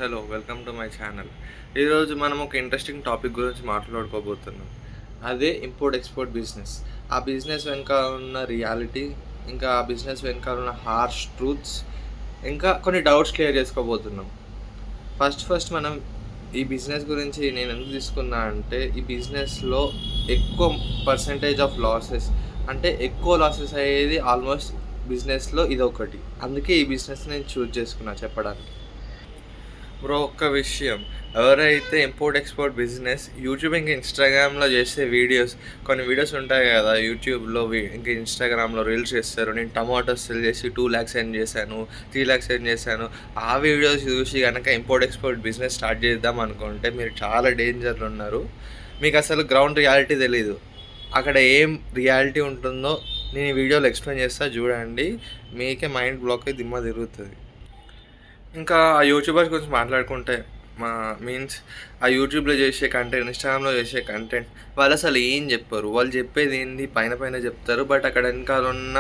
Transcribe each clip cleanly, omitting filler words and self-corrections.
Hello welcome to my channel. ఈరోజు మనం ఒక ఇంట్రెస్టింగ్ టాపిక్ గురించి మాట్లాడుకోబోతున్నాం. అదే ఇంపోర్ట్ ఎక్స్పోర్ట్ బిజినెస్. ఆ బిజినెస్ వెనకాల ఉన్న రియాలిటీ, ఇంకా ఆ బిజినెస్ వెనకాల ఉన్న హార్ష్ ట్రూత్స్, ఇంకా కొన్ని డౌట్స్ క్లియర్ చేసుకోబోతున్నాం. ఫస్ట్ మనం ఈ బిజినెస్ గురించి నేను ఎందుకు తీసుకున్నా అంటే, ఈ బిజినెస్లో ఎక్కువ పర్సంటేజ్ ఆఫ్ లాసెస్, అంటే ఎక్కువ లాసెస్ అయ్యేది ఆల్మోస్ట్ బిజినెస్లో ఇదొకటి. అందుకే ఈ బిజినెస్ నేను చూజ్ చేసుకున్నా చెప్పడానికి. బ్రో, ఒక్క విషయం, ఎవరైతే ఇంపోర్ట్ ఎక్స్పోర్ట్ బిజినెస్ యూట్యూబ్ ఇంకా ఇన్స్టాగ్రామ్లో చేసే వీడియోస్, కొన్ని వీడియోస్ ఉంటాయి కదా యూట్యూబ్లో, ఇంకా ఇన్స్టాగ్రామ్లో రీల్స్ చేస్తారు, నేను టమాటోస్ సెల్ చేసి 2 lakhs ఎర్న్ చేశాను, 3 lakhs ఎర్న్ చేశాను, ఆ వీడియోస్ చూసి కనుక ఇంపోర్ట్ ఎక్స్పోర్ట్ బిజినెస్ స్టార్ట్ చేద్దాం అనుకుంటే మీరు చాలా డేంజర్లు ఉన్నారు. మీకు అసలు గ్రౌండ్ రియాలిటీ తెలీదు. అక్కడ ఏం రియాలిటీ ఉంటుందో నేను ఈ వీడియోలో ఎక్స్ప్లెయిన్ చేస్తా, చూడండి. మీకే మైండ్ బ్లాక్ అయి దిమ్మ తిరుగుతుంది. ఇంకా ఆ యూట్యూబర్స్ గురించి మాట్లాడుకుంటే, మీన్స్ ఆ యూట్యూబ్లో చేసే కంటెంట్, ఇన్స్టాగ్రామ్లో చేసే కంటెంట్, వాళ్ళు అసలు ఏం చెప్పరు. వాళ్ళు చెప్పేది ఏంది పైన పైన చెప్తారు, బట్ అక్కడ వెనకాల ఉన్న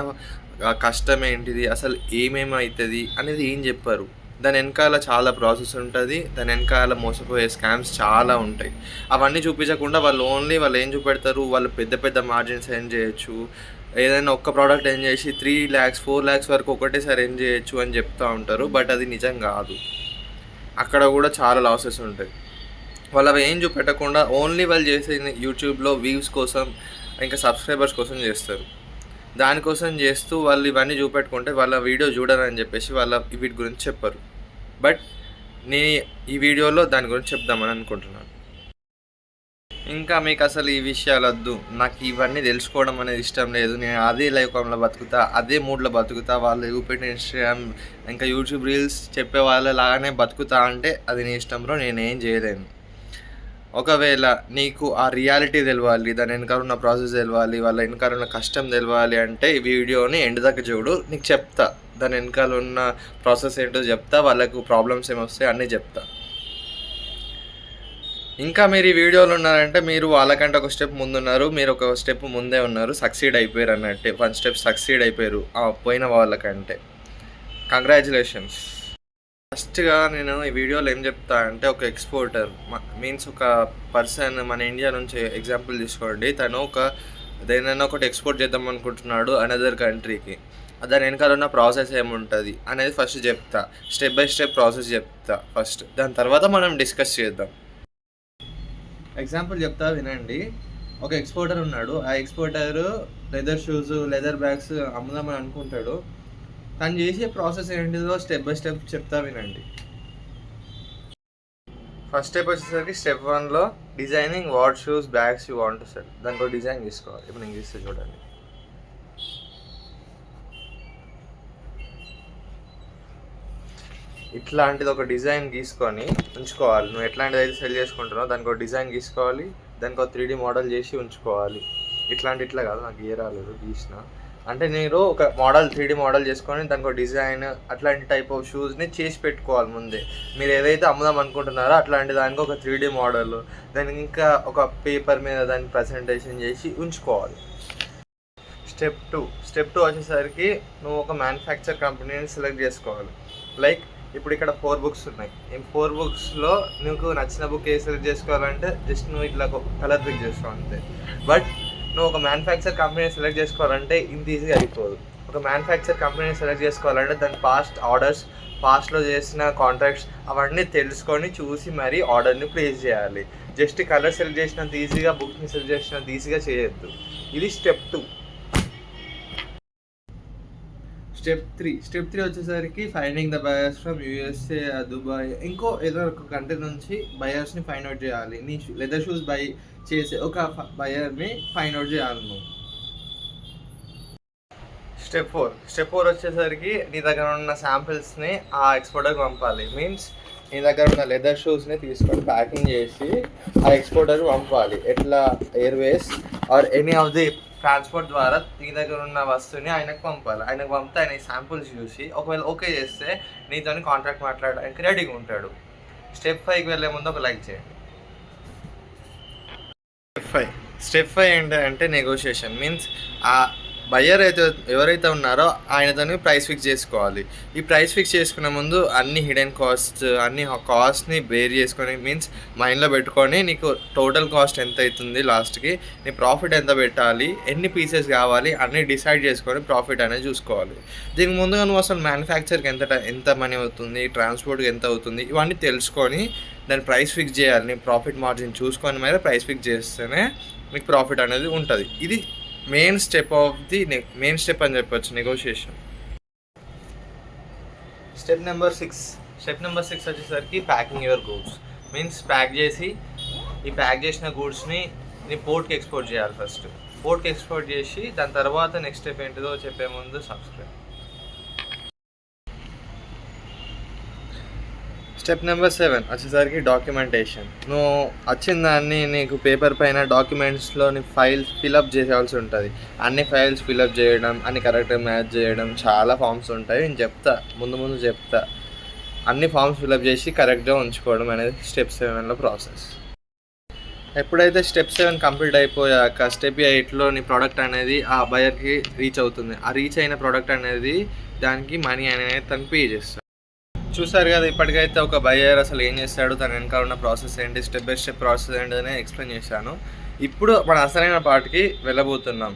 కష్టం ఏంటిది, అసలు ఏమేమి అవుతుంది అనేది ఏం చెప్పరు. దాని వెనకాల చాలా ప్రాసెస్ ఉంటుంది, దాని వెనకాల మోసపోయే స్కామ్స్ చాలా ఉంటాయి. అవన్నీ చూపించకుండా వాళ్ళు ఏం చూపెడతారు, వాళ్ళు పెద్ద పెద్ద మార్జిన్స్ ఏం చేయొచ్చు, ఏదైనా ఒక్క ప్రోడక్ట్ ఏం చేసి 3 lakhs 4 lakhs వరకు ఒకటేసారి ఏం చేయొచ్చు అని చెప్తూ ఉంటారు. బట్ అది నిజం కాదు. అక్కడ కూడా చాలా లాసెస్ ఉంటాయి. వాళ్ళు అవి ఏం చూపెట్టకుండా ఓన్లీ వాళ్ళు చేసేది యూట్యూబ్లో వ్యూస్ కోసం, ఇంకా సబ్స్క్రైబర్స్ కోసం చేస్తారు. దానికోసం చేస్తూ వాళ్ళు ఇవన్నీ చూపెట్టుకుంటే వాళ్ళ వీడియో చూడరని చెప్పేసి వీటి గురించి చెప్పరు. బట్ నేను ఈ వీడియోలో దాని గురించి చెప్దామని అనుకుంటున్నాను. ఇంకా మీకు అసలు ఈ విషయాలు వద్దు, నాకు ఇవన్నీ తెలుసుకోవడం అనేది ఇష్టం లేదు, నేను అదే లైఫ్లో బతుకుతా, అదే మూడ్లో బతుకుతా, వాళ్ళు చూపెట్టిన ఇన్స్టాగ్రామ్ ఇంకా యూట్యూబ్ రీల్స్ చెప్పే వాళ్ళలాగానే బతుకుతా అంటే అది నీ ఇష్టంలో నేనేం చేయలేను. ఒకవేళ నీకు ఆ రియాలిటీ తెలవాలి, దాని వెనకాల ఉన్న ప్రాసెస్ తెలవాలి, వాళ్ళ వెనకాల ఉన్న కష్టం తెలవాలి అంటే ఈ వీడియోని ఎండ్ దాకా చూడు, నీకు చెప్తా. దాని వెనకాల ఉన్న ప్రాసెస్ ఏంటో చెప్తా, వాళ్ళకు ప్రాబ్లమ్స్ ఏమొస్తాయి అన్నీ చెప్తా. ఇంకా మీరు ఈ వీడియోలో ఉన్నారంటే మీరు వాళ్ళకంటే ఒక స్టెప్ ముందున్నారు, మీరు ఒక స్టెప్ ముందే ఉన్నారు, సక్సీడ్ అయిపోయారు అన్నట్టే. 1 step సక్సీడ్ అయిపోయారు పోయిన వాళ్ళకంటే. కంగ్రాచులేషన్స్. ఫస్ట్గా నేను ఈ వీడియోలో ఏం చెప్తా అంటే, ఒక ఎక్స్పోర్టర్ మీన్స్ ఒక పర్సన్ మన ఇండియా నుంచి ఎగ్జాంపుల్ తీసుకోండి. తను దేనైనా ఒకటి ఎక్స్పోర్ట్ చేద్దాం అనుకుంటున్నాడు అనదర్ కంట్రీకి. దాని వెనకాల ఉన్న ప్రాసెస్ ఏముంటుంది అనేది ఫస్ట్ చెప్తా, స్టెప్ బై స్టెప్ ప్రాసెస్ చెప్తా ఫస్ట్. దాని తర్వాత మనం డిస్కస్ చేద్దాం. ఎగ్జాంపుల్ చెప్తా వినండి. ఒక ఎక్స్పోర్టర్ ఉన్నాడు. ఆ ఎక్స్పోర్టరు లెదర్ షూస్, లెదర్ బ్యాగ్స్ అమ్ముదామని అనుకుంటాడు. తను చేసే ప్రాసెస్ ఏంటిదో స్టెప్ బై స్టెప్ చెప్తా వినండి. ఫస్ట్ స్టెప్ వచ్చేసరికి స్టెప్ 1లో designing what shoes bags you want to sell. దానికి ఒక డిజైన్ తీసుకోవాలి. ఇప్పుడు నేను గీస్తే చూడండి. ఇట్లాంటిది ఒక డిజైన్ గీసుకొని ఉంచుకోవాలి. నువ్వు ఎట్లాంటిది అయితే సెల్ చేసుకుంటున్నావు దానికి ఒక డిజైన్ గీసుకోవాలి, దానికి ఒక 3D మోడల్ చేసి ఉంచుకోవాలి. ఇట్లా కాదు, నాకు గీయరాలేదు, గీసిన అంటే నేను ఒక మోడల్ 3D మోడల్ చేసుకొని దానికి ఒక డిజైన్, అట్లాంటి టైప్ ఆఫ్ షూస్ని చేసి పెట్టుకోవాలి ముందే. మీరు ఏదైతే అమ్ముదాం అనుకుంటున్నారో అట్లాంటి దానికి ఒక 3D మోడల్, దానికి ఇంకా ఒక పేపర్ మీద దాన్ని ప్రజెంటేషన్ చేసి ఉంచుకోవాలి. స్టెప్ 2 వచ్చేసరికి నువ్వు ఒక మ్యానుఫ్యాక్చర్ కంపెనీని సెలెక్ట్ చేసుకోవాలి. లైక్ ఇప్పుడు ఇక్కడ 4 books ఉన్నాయి. ఈ 4 booksలో నీకు నచ్చిన బుక్ ఏ సెలెక్ట్ చేసుకోవాలంటే జస్ట్ నువ్వు ఇట్లా కలర్ పిక్ చేసుకోవాలి అంతే. బట్ నువ్వు ఒక మ్యానుఫ్యాక్చర్ కంపెనీ సెలెక్ట్ చేసుకోవాలంటే ఇంత ఈజీగా అయిపోదు. ఒక మ్యానుఫ్యాక్చర్ కంపెనీ సెలెక్ట్ చేసుకోవాలంటే దాని పాస్ట్ ఆర్డర్స్, పాస్ట్లో చేసిన కాంట్రాక్ట్స్ అవన్నీ తెలుసుకొని చూసి మరీ ఆర్డర్ని ప్లేస్ చేయాలి. జస్ట్ కలర్ సెలెక్ట్ చేసినంత ఈజీగా, బుక్ని సెలెక్ట్ చేసినంత ఈజీగా చేయొద్దు. ఇది స్టెప్ 2. స్టెప్ 3 వచ్చేసరికి finding the buyers from USA, Dubai, ఇంకో ఏదో ఒక కంట్రీ నుంచి బయర్స్ని ఫైండ్ అవుట్ చేయాలి. నీ లెదర్ షూస్ బై చేసే ఒక బయర్ని ఫైండ్ అవుట్ చేయాలి నువ్వు. స్టెప్ 4 వచ్చేసరికి నీ దగ్గర ఉన్న శాంపిల్స్ని ఆ ఎక్స్పోర్టర్కి పంపాలి. మీన్స్ నీ దగ్గర ఉన్న లెదర్ షూస్ని తీసుకొని ప్యాకింగ్ చేసి ఆ ఎక్స్పోర్టర్కి పంపాలి. ఎట్లా, Airways or any of the transport ద్వారా నీ దగ్గర ఉన్న వస్తువుని ఆయనకు పంపాలి. ఆయనకు పంపితే ఆయన శాంపుల్స్ చూసి ఒకవేళ ఓకే చేస్తే నీతో కాంట్రాక్ట్ మాట్లాడడానికి రెడీగా ఉంటాడు. స్టెప్ 5కి వెళ్ళే ముందు ఒక లైక్ చేయండి. స్టెప్ 5 ఏంటంటే నెగోషియేషన్. మీన్స్ ఆ బయ్యర్ అయితే ఎవరైతే ఉన్నారో ఆయనతోని ప్రైస్ ఫిక్స్ చేసుకోవాలి. ఈ ప్రైస్ ఫిక్స్ చేసుకునే ముందు అన్ని హిడెన్ కాస్ట్స్ అన్ని కాస్ట్ని బేర్ చేసుకొని మీన్స్ మైండ్లో పెట్టుకొని నీకు టోటల్ కాస్ట్ ఎంత అవుతుంది, లాస్ట్కి నీ ప్రాఫిట్ ఎంత పెట్టాలి, ఎన్ని పీసెస్ కావాలి అన్నీ డిసైడ్ చేసుకొని ప్రాఫిట్ అనేది చూసుకోవాలి. దీనికి ముందుగా నువ్వు అసలు మ్యానుఫ్యాక్చర్కి ఎంత మనీ అవుతుంది, ట్రాన్స్పోర్ట్కి ఎంత అవుతుంది, ఇవన్నీ తెలుసుకొని దాని ప్రైస్ ఫిక్స్ చేయాలి. నీ ప్రాఫిట్ మార్జిన్ చూసుకొని మీద ప్రైస్ ఫిక్స్ చేస్తేనే మీకు ప్రాఫిట్ అనేది ఉంటుంది. ఇది మెయిన్ స్టెప్ అని చెప్పొచ్చు నెగోషియేషన్. స్టెప్ నెంబర్ 6 వచ్చేసరికి packing your goods. Means pack చేసి ఈ ప్యాక్ చేసిన గూడ్స్ని నీ పోర్ట్కి ఎక్స్పోర్ట్ చేయాలి. ఫస్ట్ పోర్ట్కి ఎక్స్పోర్ట్ చేసి దాని తర్వాత నెక్స్ట్ స్టెప్ ఏంటిదో చెప్పే ముందు సబ్స్క్రైబ్. స్టెప్ నెంబర్ 7 వచ్చేసరికి డాక్యుమెంటేషన్. నువ్వు వచ్చిన దాన్ని నీకు పేపర్ పైన డాక్యుమెంట్స్లో నీ ఫైల్స్ ఫిలప్ చేయాల్సి ఉంటుంది. అన్ని ఫైల్స్ ఫిలప్ చేయడం, అన్ని కరెక్ట్గా మ్యాచ్ చేయడం, చాలా ఫామ్స్ ఉంటాయి. నేను ముందు చెప్తా. అన్ని ఫామ్స్ ఫిలప్ చేసి కరెక్ట్గా ఉంచుకోవడం అనేది స్టెప్ 7లో ప్రాసెస్. ఎప్పుడైతే స్టెప్ 7 కంప్లీట్ అయిపోయాక స్టెప్ 8లో నీ ప్రోడక్ట్ అనేది ఆ బయర్కి రీచ్ అవుతుంది. ఆ రీచ్ అయిన ప్రోడక్ట్ అనేది దానికి మనీ అనేది తను పే చేస్తాడు. చూసారు కదా, ఇప్పటికైతే ఒక బయ్యర్ అసలు ఏం చేస్తాడు, తన వెనకాల ఉన్న ప్రాసెస్ ఏంటి, స్టెప్ బై స్టెప్ ప్రాసెస్ ఏంటి అని ఎక్స్ప్లెయిన్ చేశాను. ఇప్పుడు మన అసలైన పార్ట్కి వెళ్ళబోతున్నాం.